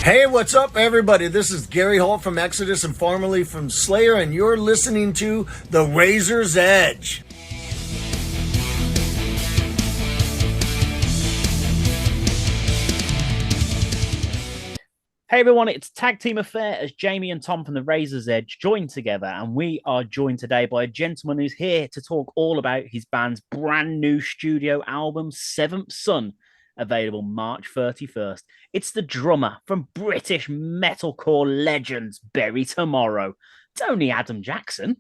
Hey, what's up, everybody? This is Gary Holt from Exodus and formerly from Slayer, and you're listening to The Razor's Edge. Hey everyone, it's Tag Team Affair as Jamie and Tom from the Razor's Edge join together, and we are joined today by a gentleman who's here to talk all about his band's brand new studio album, Seventh Son, available March 31st. It's the drummer from British metalcore legends Bury Tomorrow, Tony Adam Jackson.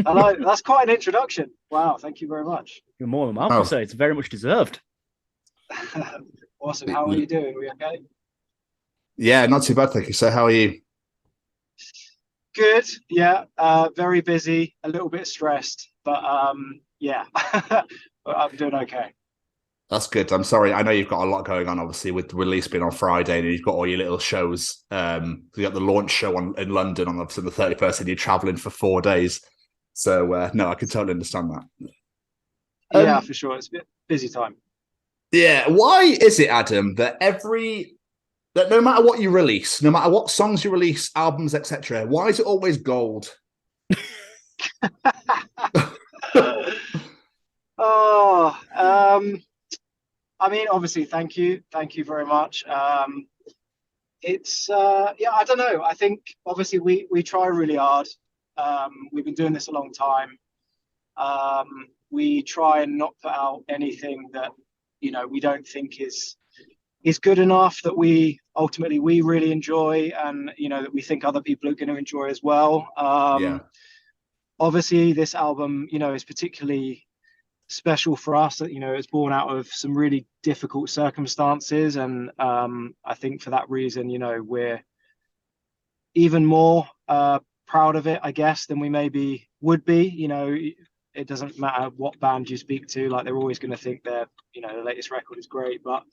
Hello, that's quite an introduction. Wow, thank you very much. You're more than welcome, sir. It's very much deserved. Awesome. How are you doing? Are we okay? Yeah, not too bad, thank you. So, how are you? Good. Yeah, very busy, a little bit stressed, but yeah, I'm doing okay. That's good. I'm sorry. I know you've got a lot going on, obviously, with the release being on Friday, and you've got all your little shows. You got the launch show in London on the 31st, and you're traveling for 4 days. So, no, I can totally understand that. Yeah, for sure. It's a bit busy time. Yeah. Why is it, Adam, that no matter what you release, no matter what songs you release, albums, etc., why is it always gold? Oh, I mean, obviously, thank you very much. It's yeah, I don't know. I think obviously we try really hard. We've been doing this a long time. We try and not put out anything that we don't think is good enough, that we ultimately really enjoy, and that we think other people are going to enjoy as well. Yeah. Obviously, this album is particularly special for us. That it's born out of some really difficult circumstances, and I think for that reason we're even more proud of it, I guess, than we maybe would be. It doesn't matter what band you speak to, like they're always going to think the latest record is great, but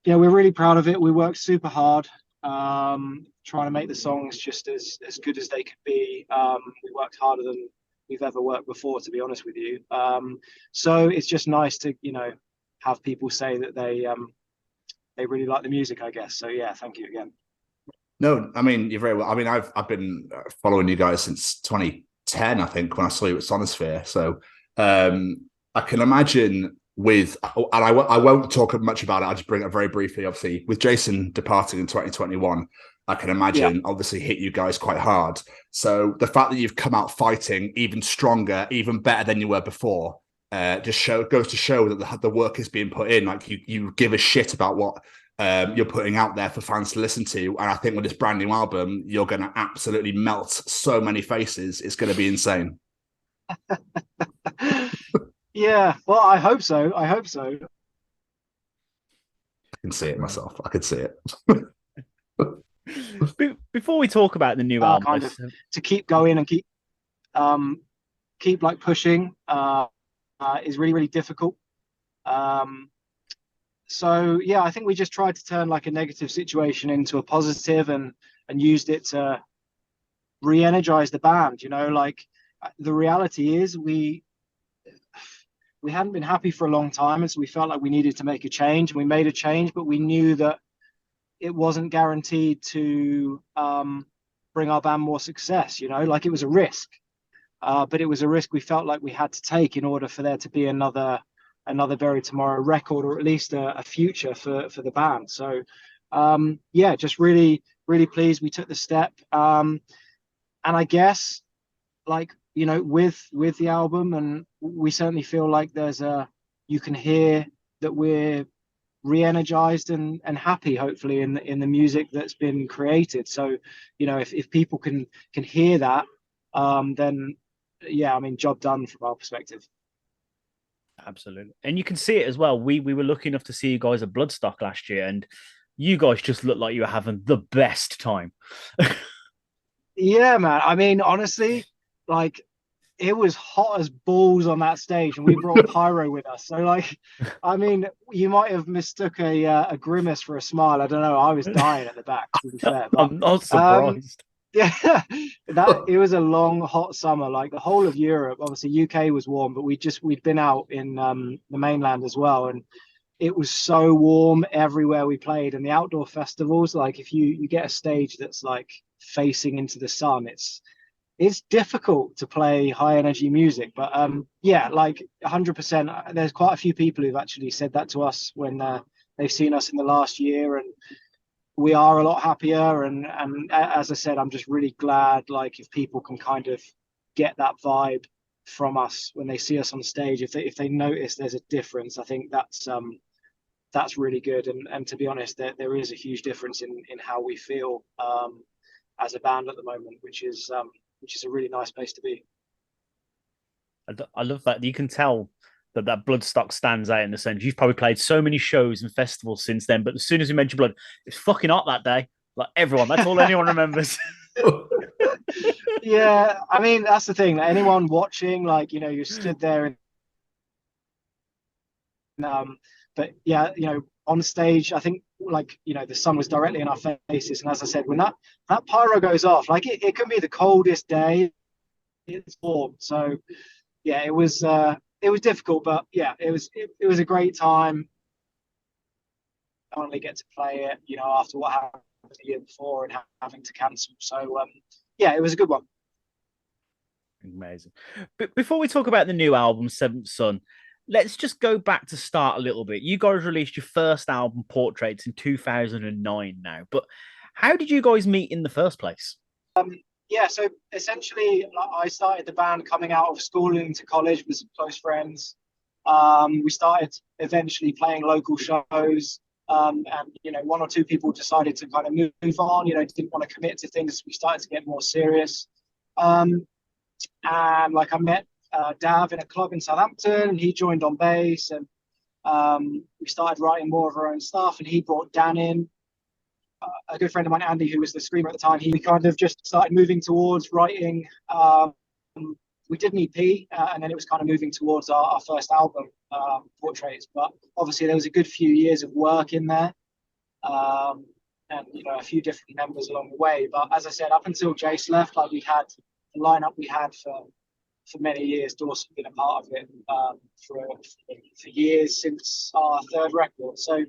we're really proud of it. We worked super hard trying to make the songs just as good as they could be. We worked harder than we've ever worked before, to be honest with you. So it's just nice to have people say that they really like the music, I guess. So yeah, thank you again. No, I mean, you're very well. I mean, I've been following you guys since 2010, I think, when I saw you at Sonosphere. So I can imagine and I won't talk much about it. I'll just bring it very briefly. Obviously, with Jason departing in 2021, I can imagine obviously hit you guys quite hard. So the fact that you've come out fighting even stronger, even better than you were before, goes to show that the work is being put in. Like you give a shit about what you're putting out there for fans to listen to. And I think with this brand new album, you're going to absolutely melt so many faces. It's going to be insane. Yeah, well, I hope so. I can see it myself. I could see it. Before we talk about the new album, kind of to keep going and keep like pushing is really, really difficult. So yeah, I think we just tried to turn like a negative situation into a positive and used it to re-energize the band. Like the reality is we hadn't been happy for a long time, and so we felt like we needed to make a change, and we made a change, but we knew that it wasn't guaranteed to bring our band more success. Like it was a risk, but it was a risk we felt like we had to take in order for there to be another Bury Tomorrow record, or at least a future for the band. So yeah, just really, really pleased we took the step. And I guess like with the album, and we certainly feel like you can hear that we're re-energized and happy, hopefully, in the music that's been created. So if people can hear that, then yeah, I mean, job done from our perspective. Absolutely. And you can see it as well. We were lucky enough to see you guys at Bloodstock last year, and you guys just looked like you were having the best time. Yeah, man. I mean, honestly, like it was hot as balls on that stage, and we brought pyro with us. So like, I mean, you might have mistook a grimace for a smile. I don't know. I was dying at the back, to be fair. But, I'm not surprised. Yeah, it was a long, hot summer. Like the whole of Europe, obviously UK was warm, but we'd been out in the mainland as well, and it was so warm everywhere we played. And the outdoor festivals, like if you get a stage that's like facing into the sun, it's difficult to play high energy music. But yeah, like 100%. There's quite a few people who've actually said that to us when they've seen us in the last year, and we are a lot happier. And as I said, I'm just really glad, like, if people can kind of get that vibe from us when they see us on stage, if they notice there's a difference, I think that's really good. And to be honest, there is a huge difference in how we feel as a band at the moment, which is a really nice place to be. I love that. You can tell that Bloodstock stands out in the sense you've probably played so many shows and festivals since then, but as soon as you mention Blood, it's fucking hot that day. Like everyone, that's all anyone remembers. Yeah, I mean, that's the thing. Anyone watching, like, you know, you stood there and but yeah, you know, on stage, I think, like, you know, the sun was directly in our faces, and as I said, when that pyro goes off, like it can be the coldest day, it's warm. So yeah, it was difficult, but yeah, it was a great time. Finally get to play it, you know, after what happened the year before and having to cancel. So yeah, it was a good one. Amazing. But before we talk about the new album, Seventh Son, let's just go back to start a little bit. You guys released your first album, Portraits, in 2009 now, but how did you guys meet in the first place? Yeah, so essentially, I started the band coming out of school and into college with some close friends. We started eventually playing local shows, and you know, one or two people decided to kind of move on. You know, didn't want to commit to things. We started to get more serious, and like I met Dav in a club in Southampton, and he joined on bass, and we started writing more of our own stuff. And he brought Dan in. A good friend of mine, Andy, who was the screamer at the time, he kind of just started moving towards writing. We did an EP, and then it was kind of moving towards our first album, Portraits. But obviously, there was a good few years of work in there, and you know, a few different members along the way. But as I said, up until Jace left, like, we had the lineup we had for many years. Dawson been a part of it for years since our third record. So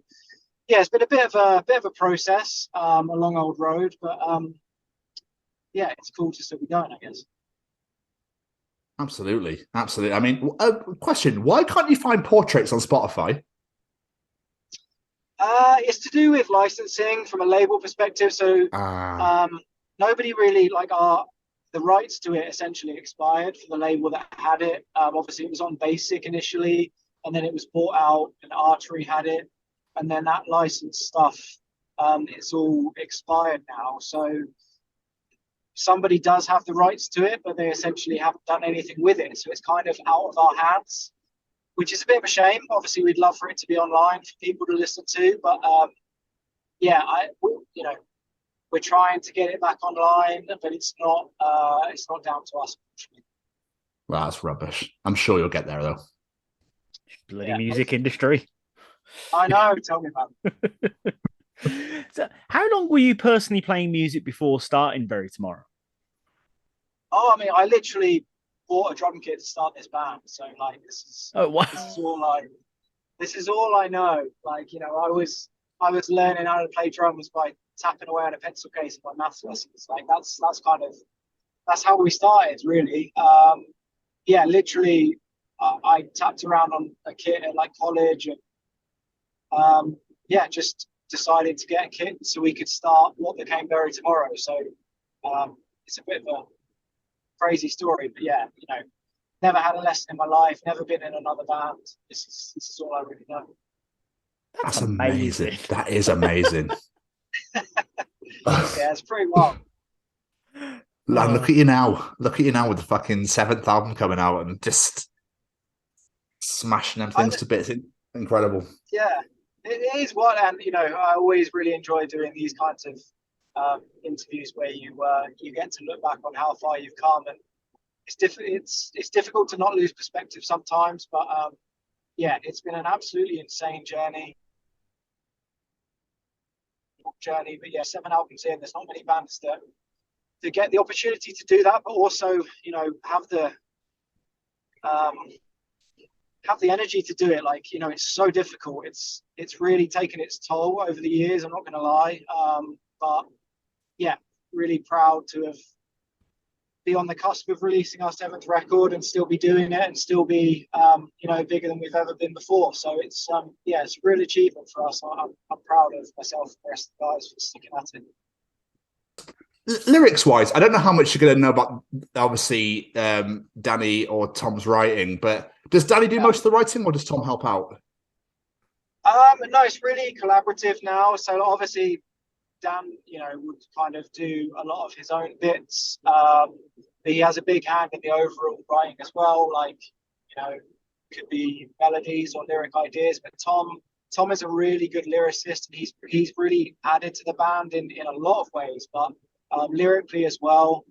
yeah, it's been a bit of a process, a long old road, but yeah, it's cool to still be going, I guess. Absolutely. I mean, question: why can't you find Portraits on Spotify? It's to do with licensing from a label perspective. So nobody really, like, the rights to it essentially expired for the label that had it. Obviously, it was on Basic initially, and then it was bought out, and Artery had it. And then that license stuff, it's all expired now. So somebody does have the rights to it, but they essentially haven't done anything with it. So it's kind of out of our hands, which is a bit of a shame. Obviously, we'd love for it to be online for people to listen to. But yeah, you know, we're trying to get it back online, but it's not down to us. Well, that's rubbish. I'm sure you'll get there, though. Bloody music industry. I know, tell me about it. So, how long were you personally playing music before starting Bury Tomorrow? Oh, I mean, I literally bought a drum kit to start this band. So, like, this is all I know. Like, you know, I was learning how to play drums by tapping away on a pencil case in my maths lessons. Like, that's how we started, really. Yeah, literally, I tapped around on a kit at like college, and yeah, just decided to get a kit so we could start what became Bury Tomorrow. So it's a bit of a crazy story, but yeah, you know, never had a lesson in my life, never been in another band. This is all I really know. That's amazing. That is amazing. Yeah, it's pretty wild. And look at you now. Look at you now with the fucking 7th album coming out and just smashing them things to bits. Incredible. Yeah, it is what, and you know, I always really enjoy doing these kinds of interviews where you get to look back on how far you've come, and it's difficult to not lose perspective sometimes, but yeah, it's been an absolutely insane journey. But yeah, 7 albums in, there's not many bands that get the opportunity to do that, but also, you know, have the have the energy to do it. Like, you know, it's so difficult. It's really taken its toll over the years. I'm not going to lie. But yeah, really proud to have be on the cusp of releasing our 7th record and still be doing it and still be, you know, bigger than we've ever been before. So it's, yeah, it's a real achievement for us. I'm proud of myself and the rest of the guys for sticking at it. Lyrics wise, I don't know how much you're going to know about, obviously, Danny or Tom's writing, but does Danny do most of the writing or does Tom help out? No, it's really collaborative now. So obviously, Dan, you know, would kind of do a lot of his own bits. But he has a big hand in the overall writing as well. Like, you know, could be melodies or lyric ideas. But Tom is a really good lyricist, and he's really added to the band in a lot of ways. But lyrically as well,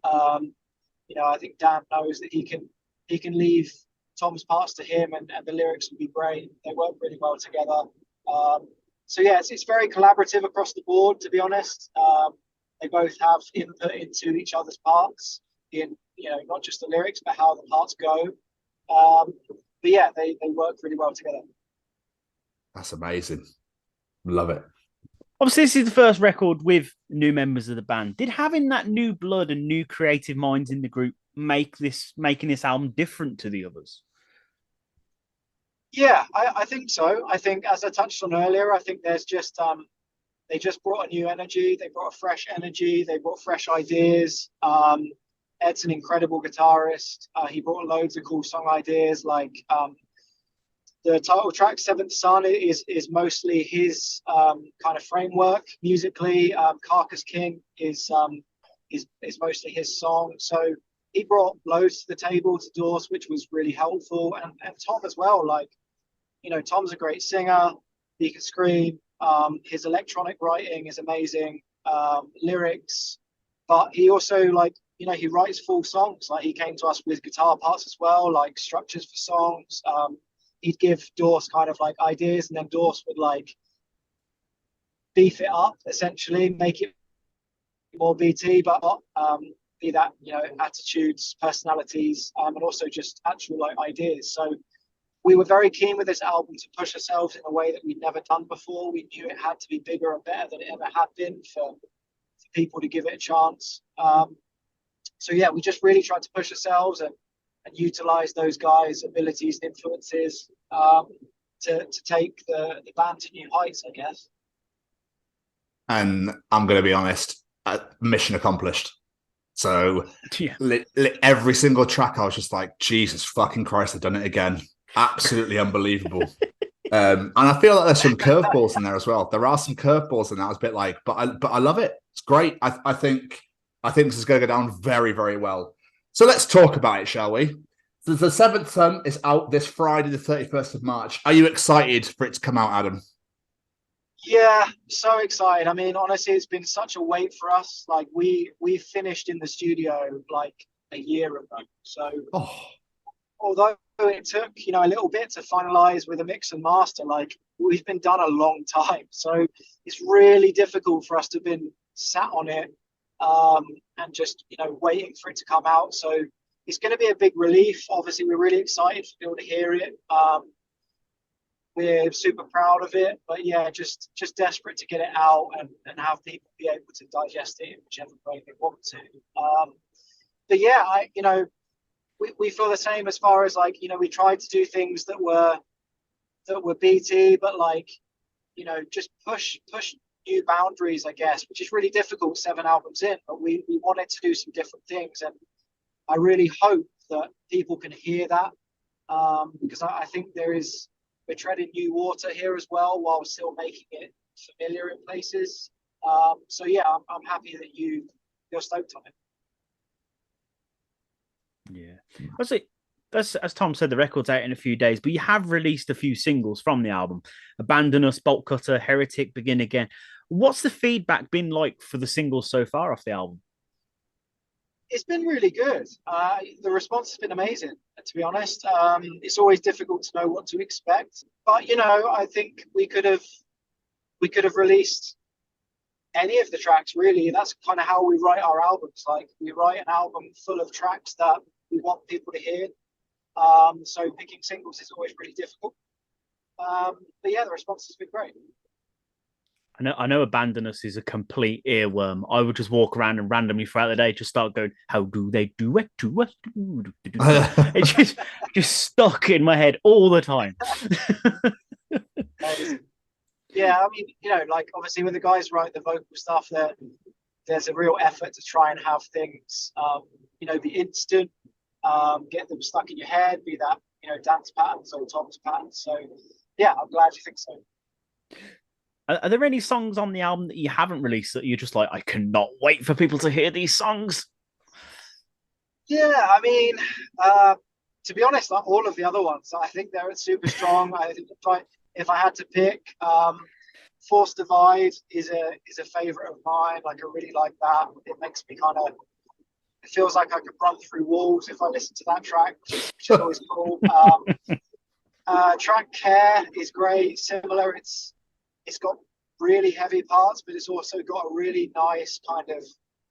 you know, I think Dan knows that he can leave Tom's parts to him, and the lyrics will be great. They work really well together. So yeah, it's very collaborative across the board, to be honest. They both have input into each other's parts in, you know, not just the lyrics, but how the parts go. But yeah, they work really well together. That's amazing. Love it. Obviously, this is the first record with new members of the band. Did having that new blood and new creative minds in the group making this album different to the others? Yeah, I think so. I think, as I touched on earlier, I think there's just they just brought a new energy. They brought a fresh energy. They brought fresh ideas. Ed's an incredible guitarist. He brought loads of cool song ideas. Like the title track "Seventh Son" is mostly his kind of framework musically. "Carcass King" is mostly his song. So he brought loads to the table to Dorse, which was really helpful. And Tom as well. Like, you know, Tom's a great singer. He can scream. His electronic writing is amazing. Lyrics, but he also, like, you know, he writes full songs. Like, he came to us with guitar parts as well, like structures for songs. He'd give Dorse kind of like ideas, and then Dorse would like beef it up, essentially, make it more BT, but be that, you know, attitudes, personalities, and also just actual like ideas. So we were very keen with this album to push ourselves in a way that we'd never done before. We knew it had to be bigger and better than it ever had been for people to give it a chance. So yeah, we just really tried to push ourselves and utilize those guys' abilities and influences to take the band to new heights, I guess. And I'm going to be honest, mission accomplished. So Yeah. every single track, I was just like, Jesus fucking Christ, I've done it again. Absolutely unbelievable. And I feel like there's some curveballs in there as well. There are some curveballs in that. I was a bit like, but I love it. It's great. I think this is going to go down very, very well. So let's talk about it, shall we? So the 7th Son is out this Friday, the 31st of March. Are you excited for it to come out, Adam? Yeah, so excited. I mean, honestly, it's been such a wait for us. Like, we finished in the studio like a year ago. So although it took, you know, a little bit to finalize with a mix and master, like, we've been done a long time. So it's really difficult for us to have been sat on it and just, you know, waiting for it to come out. So it's going to be a big relief. Obviously, we're really excited to be able to hear it. We're super proud of it, but yeah, just desperate to get it out and have people be able to digest it in whichever way they want to. But yeah, you know, we feel the same as far as, like, you know, we tried to do things that were BT, but, like, you know, just push new boundaries, I guess, which is really difficult 7 albums in, but we wanted to do some different things, and I really hope that people can hear that, because I think we're treading new water here as well, while still making it familiar in places. So yeah, I'm happy that you're stoked on it. Yeah, obviously, as Tom said, the record's out in a few days, but you have released a few singles from the album: "Abandon Us," "Bolt Cutter," "Heretic," "Begin Again." What's the feedback been like for the singles so far off the album? It's been really good. The response has been amazing, to be honest. It's always difficult to know what to expect, but, you know, I think we could have released any of the tracks, really. That's kind of how we write our albums. Like, we write an album full of tracks that we want people to hear. So picking singles is always really difficult. But yeah, the response has been great. I know Abandon Us is a complete earworm. I would just walk around and randomly throughout the day just start going, how do they do it to us? It's just stuck in my head all the time. Yeah, I mean, like obviously when the guys write the vocal stuff, there's a real effort to try and have things, be instant, get them stuck in your head, be that, dance patterns or Tom's patterns. So yeah, I'm glad you think so. Are there any songs on the album that you haven't released that you're just like, I cannot wait for people to hear these songs? Yeah, I mean, to be honest, like all of the other ones, I think they're super strong. I think if I had to pick, Force Divide is a favorite of mine. Like I really like that. It makes me it feels like I could run through walls if I listen to that track, which is always cool. Track Care is great. Similar, it's got really heavy parts, but it's also got a really nice kind of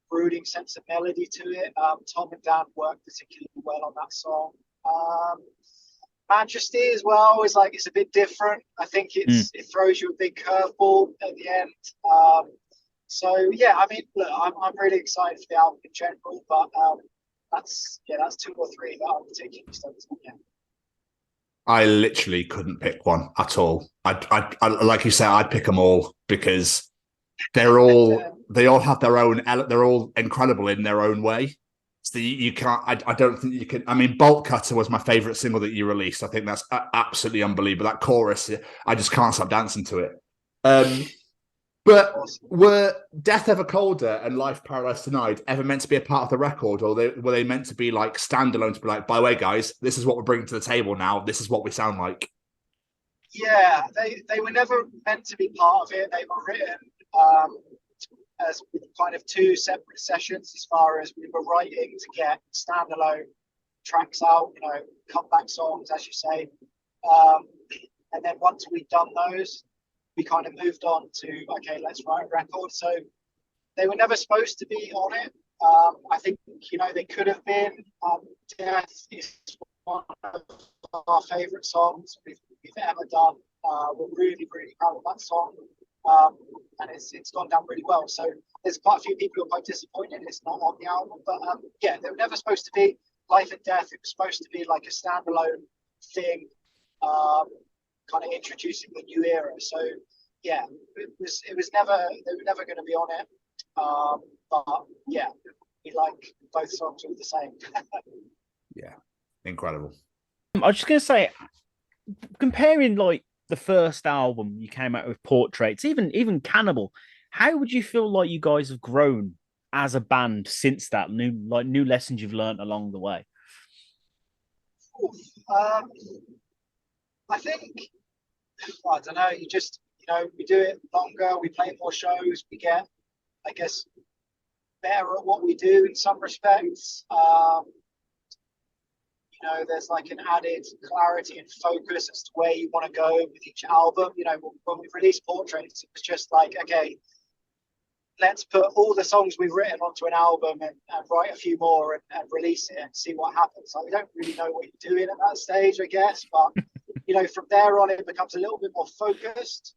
brooding sense of melody to it. Tom and Dan work particularly well on that song. Majesty as well is like, it's a bit different. I think it throws you a big curveball at the end. So yeah, I mean, look, I'm really excited for the album in general, but that's 2 or 3 that I'm particularly stoked on. Yeah. I literally couldn't pick one at all. I like you said, I'd pick them all because they all have their own. They're all incredible in their own way. So you can't. I don't think you can. I mean, Bolt Cutter was my favorite single that you released. I think that's absolutely unbelievable. That chorus, I just can't stop dancing to it. But were Death Ever Colder and Life Paradise Denied ever meant to be a part of the record, or were they meant to be like standalone, to be like, by the way, guys, this is what we're bringing to the table now. This is what we sound like. Yeah, they were never meant to be part of it. They were written as kind of 2 separate sessions, as far as we were writing to get standalone tracks out, comeback songs, as you say. And then once we'd done those, we kind of moved on to, okay, let's write a record. So they were never supposed to be on it. I think, they could have been. Death is one of our favorite songs we've ever done. We're really, really proud of that song. And it's gone down really well. So there's quite a few people who are quite disappointed it's not on the album. But yeah, they were never supposed to be Life and Death. It was supposed to be like a standalone thing, kind of introducing the new era. So yeah, they were never going to be on it. But yeah, we like both songs all the same. Yeah, incredible. I was just going to say, comparing like the first album you came out with, Portraits, even Cannibal, how would you feel like you guys have grown as a band since that? New lessons you've learned along the way? I think, I don't know, we do it longer, we play more shows, we get, I guess, better at what we do in some respects. There's like an added clarity and focus as to where you want to go with each album. When we released Portraits, it was just like, okay, let's put all the songs we've written onto an album and write a few more and release it and see what happens. Like, we don't really know what you're doing at that stage, I guess. But, from there on, it becomes a little bit more focused.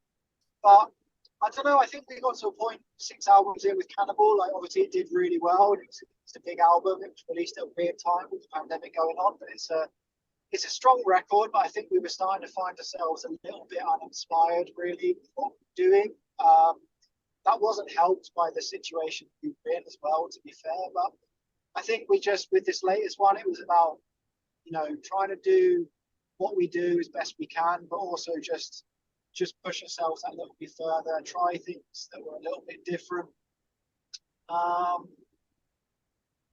But I don't know, I think we got to a point 6 albums in with Cannibal. Like, obviously, it did really well. And it's a big album. It was released at a weird time with the pandemic going on. But it's a strong record. But I think we were starting to find ourselves a little bit uninspired, really, with what we're doing. That wasn't helped by the situation we were in as well, to be fair. But I think with this latest one, it was about, trying to do what we do as best we can, but also just push ourselves a little bit further, try things that were a little bit different.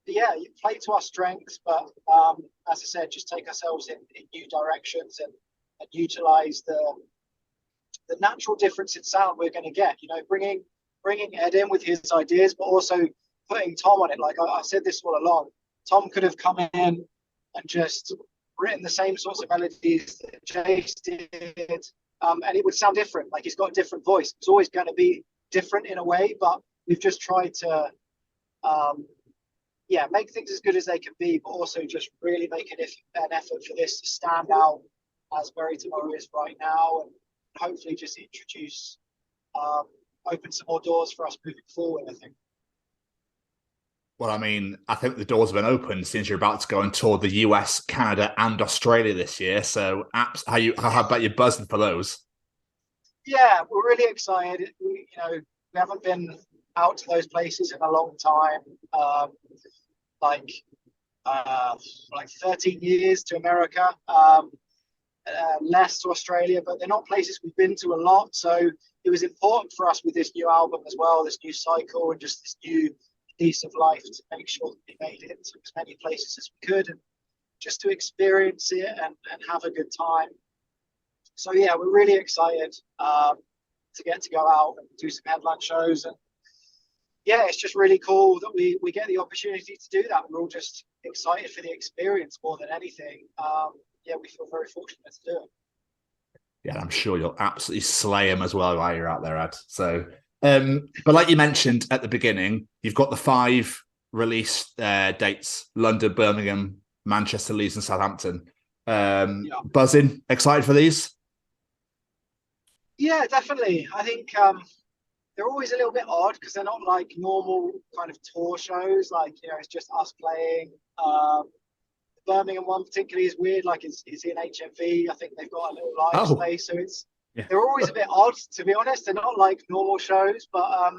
Yeah, you play to our strengths, but as I said, just take ourselves in new directions and utilize the natural difference in sound we're going to get. Bringing Ed in with his ideas, but also putting Tom on it. Like I said this all along, Tom could have come in and just written the same sorts of melodies that Chase did, and it would sound different. Like, he's got a different voice. It's always going to be different in a way, but we've just tried to yeah, make things as good as they can be, but also just really make an effort for this to stand out as Bury Tomorrow is right now, and hopefully just introduce, um, open some more doors for us moving forward, I think. Well, I mean, I think the doors have been opened since you're about to go and tour the US, Canada, and Australia this year. So, how about you buzzing for those? Yeah, we're really excited. We haven't been out to those places in a long time. Like like 13 years to America, less to Australia, but they're not places we've been to a lot. So it was important for us with this new album as well, this new cycle, and just this new piece of life to make sure that we made it to as many places as we could, and just to experience it and have a good time. So yeah, we're really excited to get to go out and do some headline shows, and yeah, it's just really cool that we get the opportunity to do that. We're all just excited for the experience more than anything. Yeah, we feel very fortunate to do it. Yeah, I'm sure you'll absolutely slay them as well while you're out there, Ad. So, but like you mentioned at the beginning, you've got the 5 release dates: London, Birmingham, Manchester, Leeds, and Southampton. Buzzing, excited for these? Yeah, definitely. I think they're always a little bit odd because they're not like normal kind of tour shows. Like, it's just us playing. The Birmingham one particularly is weird. Like, it's in HMV. I think they've got a little live space, so they're always a bit odd, to be honest. They're not like normal shows, but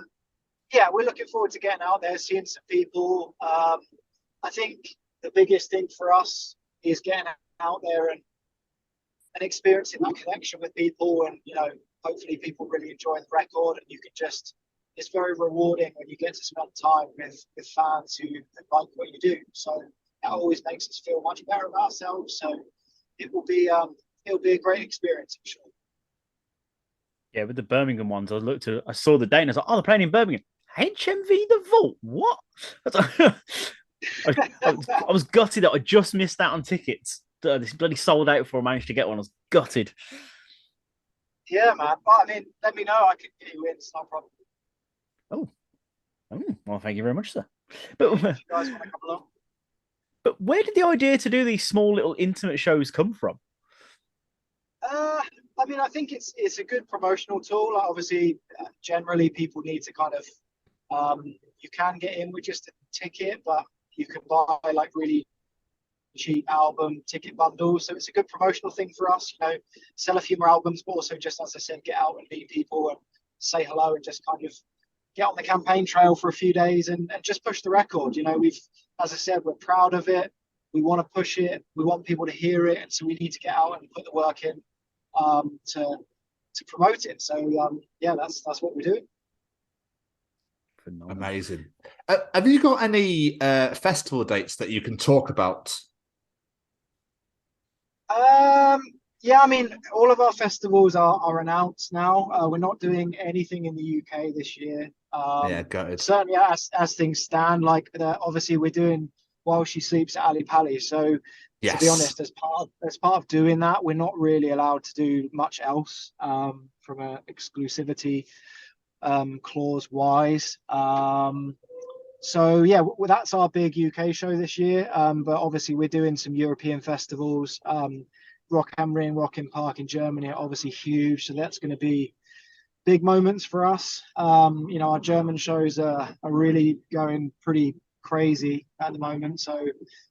yeah, we're looking forward to getting out there, seeing some people. I think the biggest thing for us is getting out there and experiencing that connection with people, and hopefully people really enjoy the record, and it's very rewarding when you get to spend time with fans who like what you do. So that always makes us feel much better about ourselves. So it'll be a great experience, I'm sure. Yeah, with the Birmingham ones, I saw the date and I was like, oh, they're playing in Birmingham. HMV the Vault? What? I was gutted that I just missed out on tickets. This bloody sold out before I managed to get one. I was gutted. Yeah, man. But I mean, let me know. I can get you in. It's no problem. Oh, well, thank you very much, sir. But if you guys want to come along. But where did the idea to do these small little intimate shows come from? I mean, I think it's a good promotional tool. Like, obviously, generally people need to kind of you can get in with just a ticket, but you can buy like really cheap album ticket bundles. So it's a good promotional thing for us. Sell a few more albums, but also just, as I said, get out and meet people and say hello and just kind of get on the campaign trail for a few days and just push the record. As I said, we're proud of it. We want to push it. We want people to hear it, and so we need to get out and put the work in to promote it. So yeah, that's what we're doing. Phenomenal. Amazing. Have you got any festival dates that you can talk about? Yeah, I mean, all of our festivals are announced now. We're not doing anything in the UK this year. Yeah, got it. Certainly, as things stand, like obviously we're doing While She Sleeps at Ali Pali. So Yes. to be honest, as part of doing that, we're not really allowed to do much else from an exclusivity clause wise. So yeah, that's our big UK show this year. But obviously we're doing some European festivals. Rock am Ring, Rock im Park in Germany are obviously huge. So that's going to be big moments for us. Our German shows are really going pretty crazy at the moment. So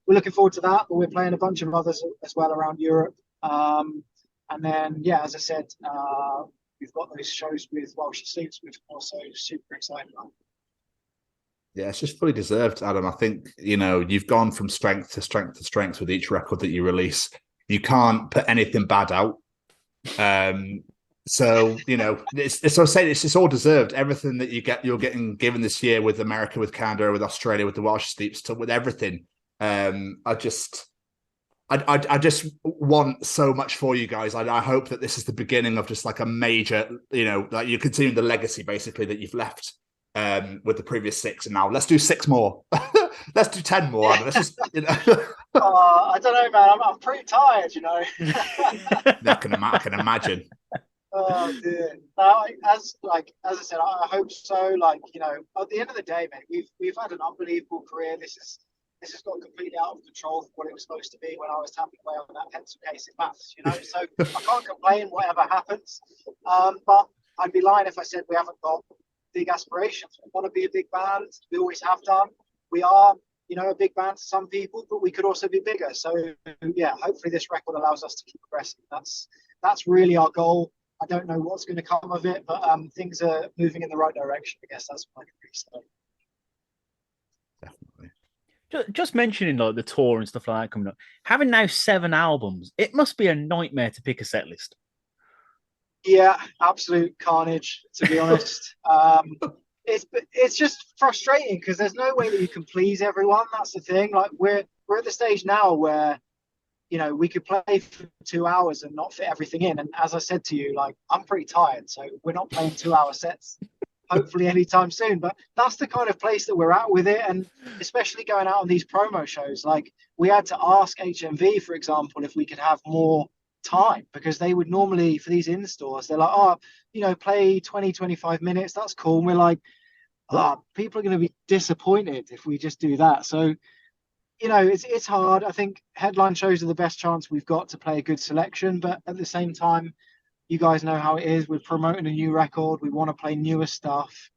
we're looking forward to that, but we're playing a bunch of others as well around Europe. And then, yeah, as I said, we've got those shows with While She Sleeps, which I'm also super excited about. Yeah, it's just fully deserved, Adam. I think, you've gone from strength to strength to strength with each record that you release. You can't put anything bad out. So, it's all deserved. Everything that you're getting given this year with America, with Canada, with Australia, with the While She Sleeps, with everything. I just want so much for you guys. I hope that this is the beginning of just like a major, like you continue the legacy basically that you've left with the previous 6, and now let's do 6 more. Let's do 10 more. Let's just, I don't know, man. I'm pretty tired, I can imagine. Oh dear. Now, as I said, I hope so. At the end of the day, mate, we've had an unbelievable career. This is this has got completely out of control from what it was supposed to be when I was tapping away on that pencil case in maths, you know. So I can't complain, whatever happens. But I'd be lying if I said we haven't got big aspirations. We want to be a big band. We always have done. We are, you know, a big band to some people, but we could also be bigger. So yeah, hopefully this record allows us to keep progressing. That's really our goal. I don't know what's going to come of it, but things are moving in the right direction. I guess that's what I can really say. Definitely. Just mentioning like the tour and stuff like that coming up, having now 7 albums, it must be a nightmare to pick a set list. Yeah, absolute carnage, to be honest. It's just frustrating because there's no way that you can please everyone. That's the thing. Like we're at the stage now where, you know, we could play for 2 hours and not fit everything in. And as I said to you, like I'm pretty tired, so we're not playing 2-hour sets hopefully anytime soon. But that's the kind of place that we're at with it, and especially going out on these promo shows. Like we had to ask HMV, for example, if we could have more time, because they would normally, for these in stores, they're like, oh, you know, play 20-25 minutes, that's cool. And we're like, people are going to be disappointed if we just do that. So, you know, it's hard. I think headline shows are the best chance we've got to play a good selection, but at the same time, you guys know how it is. We're promoting a new record. We want to play newer stuff.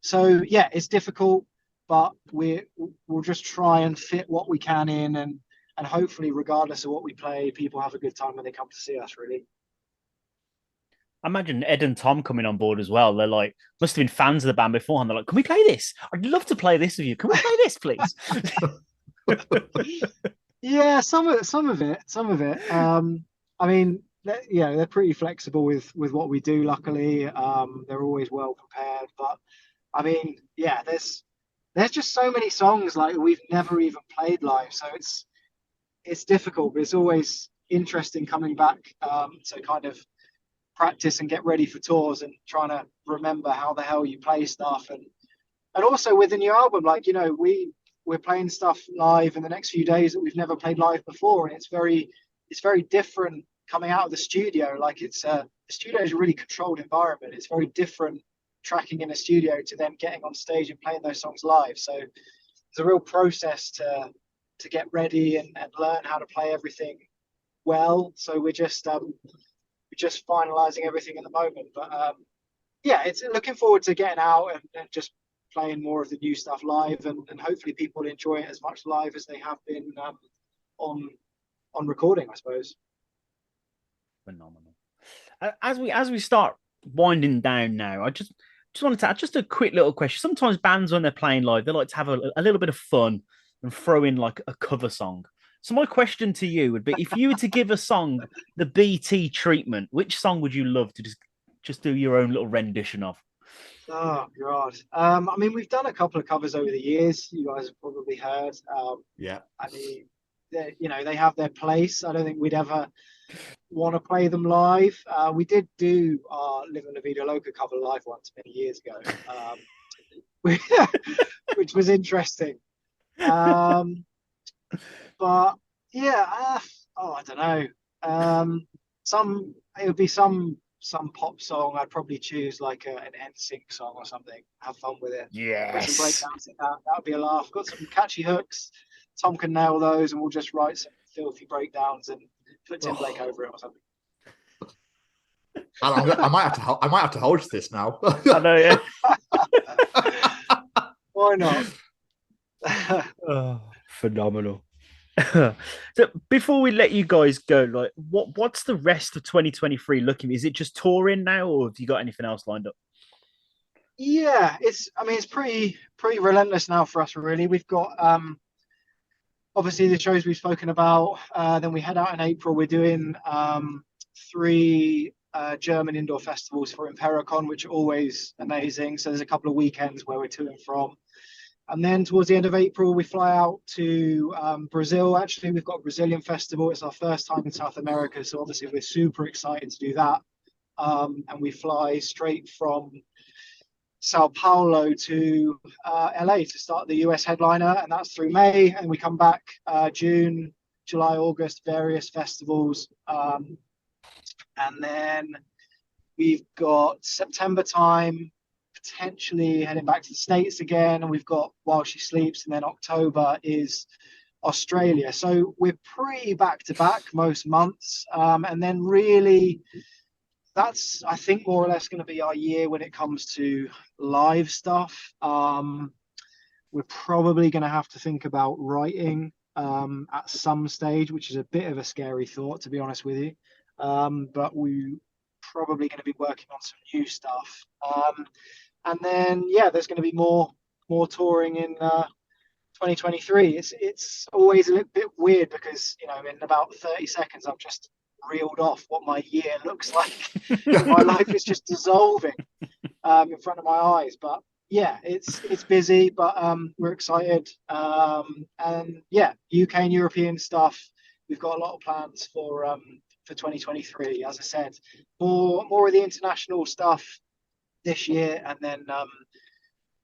So yeah, it's difficult, but we'll just try and fit what we can in, and hopefully, regardless of what we play, people have a good time when they come to see us, really. I imagine Ed and Tom coming on board as well. They're like, must have been fans of the band beforehand. They're like, can we play this? I'd love to play this with you. Can we play this, please? Yeah, some of it. I mean, they're pretty flexible with what we do. Luckily, they're always well prepared. But I mean, yeah, there's just so many songs like we've never even played live, so it's difficult. But it's always interesting coming back to kind of practice and get ready for tours and trying to remember how the hell you play stuff, and also with the new album, like, you know, we're playing stuff live in the next few days that we've never played live before, and it's very different coming out of the studio. Like the studio is a really controlled environment. It's very different tracking in a studio to then getting on stage and playing those songs live. So it's a real process to get ready and learn how to play everything well. So we're just finalizing everything at the moment, but yeah, it's looking forward to getting out and just playing more of the new stuff live, and hopefully people enjoy it as much live as they have been on recording, I suppose. Phenomenal. As we start winding down now, I just wanted to add just a quick little question. Sometimes bands, when they're playing live, they like to have a little bit of fun and throw in like a cover song. So my question to you would be, if you were to give a song the BT treatment, which song would you love to just do your own little rendition of? Oh God. I mean, we've done a couple of covers over the years. You guys have probably heard. Yeah. I mean, you know, they have their place. I don't think we'd ever want to play them live. We did do our Live in La Vida Loca cover live once many years ago, which was interesting. But yeah, I don't know. It would be some pop song. I'd probably choose like an NSYNC song or something. Have fun with it. Yes. Some breakdowns in that. That would be a laugh. Got some catchy hooks. Tom can nail those, and we'll just write some filthy breakdowns and put Tim Blake over it or something. I might have to hold this now. I know, yeah. Why not? Oh, phenomenal. So before we let you guys go, like what's the rest of 2023 looking? Is it just touring now, or have you got anything else lined up? Yeah, it's pretty relentless now for us, really. We've got obviously the shows we've spoken about. Then we head out in April. We're doing 3 German indoor festivals for Impericon, which are always amazing. So there's a couple of weekends where we're to and from. And then towards the end of April, we fly out to Brazil. Actually, we've got a Brazilian festival. It's our first time in South America. So obviously we're super excited to do that. And we fly straight from Sao Paulo to LA to start the US headliner. And that's through May. And we come back June, July, August, various festivals. And then we've got September time, potentially heading back to the States again, and we've got While She Sleeps, and then October is Australia. So we're pretty back to back most months, and then really that's, I think, more or less going to be our year when it comes to live stuff. We're probably going to have to think about writing at some stage, which is a bit of a scary thought, to be honest with you. But we probably going to be working on some new stuff. And then, yeah, there's going to be more touring in 2023. It's always a little bit weird because, you know, in about 30 seconds, I've just reeled off what my year looks like. My life is just dissolving in front of my eyes. But yeah, it's busy, but we're excited. And yeah, UK and European stuff. We've got a lot of plans for 2023. As I said, more of the international stuff this year, and then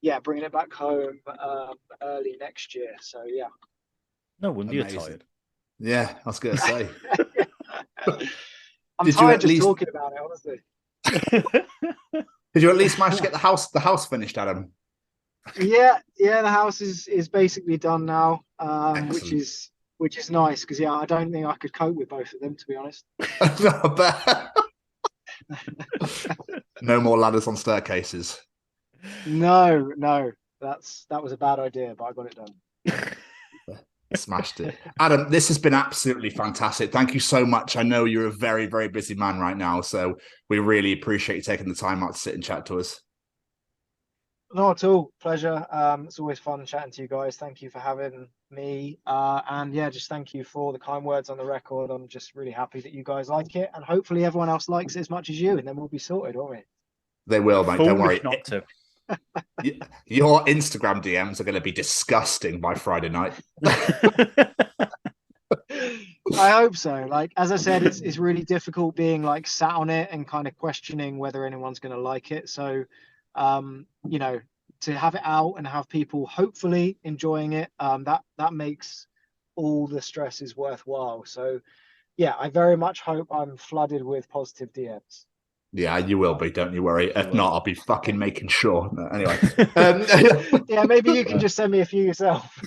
yeah, bringing it back home early next year. So yeah. No wonder you're Amazing. tired. Yeah, I was going to say. I'm Did you tired at just least- talking about it, honestly. Did you at least manage to get the house finished, Adam? Yeah, the house is basically done now, which Excellent. is nice because yeah, I don't think I could cope with both of them, to be honest. I bet. No more ladders on staircases. No, that was a bad idea, but I got it done. Smashed it. Adam, this has been absolutely fantastic. Thank you so much. I know you're a very, very busy man right now, so we really appreciate you taking the time out to sit and chat to us. Not at all. Pleasure. It's always fun chatting to you guys. Thank you for having me. And yeah, just thank you for the kind words on the record. I'm just really happy that you guys like it, and hopefully everyone else likes it as much as you, and then we'll be sorted, won't we? They will, mate. Don't Foolish worry. not to. Your Instagram DMs are going to be disgusting by Friday night. I hope so. Like, as I said, it's really difficult being like sat on it and kind of questioning whether anyone's going to like it. So, you know, to have it out and have people hopefully enjoying it, that makes all the stresses worthwhile. So, yeah, I very much hope I'm flooded with positive DMs. Yeah, you will be. Don't you worry. If not, I'll be fucking making sure. No, anyway. Yeah, maybe you can just send me a few yourself.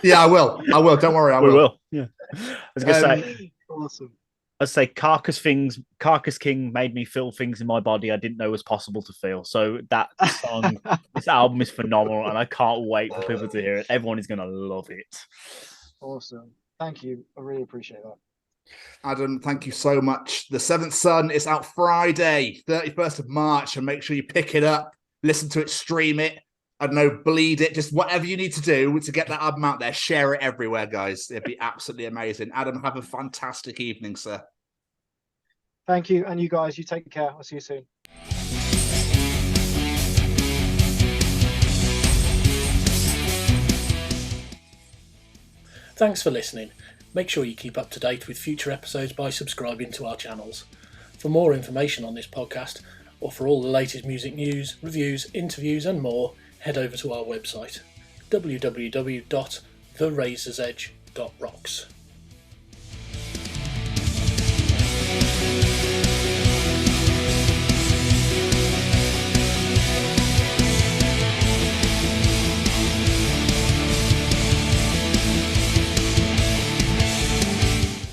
Yeah, I will. Don't worry. I We will. will. Yeah. I was gonna say, Awesome. I'd say Carcass King made me feel things in my body I didn't know was possible to feel. So that song, this album is phenomenal, and I can't wait for people to hear it. Everyone is gonna love it. Awesome. Thank you. I really appreciate that. Adam, thank you so much. The Seventh Son is out Friday, 31st of March, and make sure you pick it up, listen to it, stream it, I don't know, bleed it, just whatever you need to do to get that album out there. Share it everywhere, guys. It'd be absolutely amazing. Adam, have a fantastic evening, sir. Thank you. And you guys, you take care. I'll see you soon. Thanks for listening. Make sure you keep up to date with future episodes by subscribing to our channels. For more information on this podcast, or for all the latest music news, reviews, interviews and more, head over to our website, www.therazorsedge.rocks.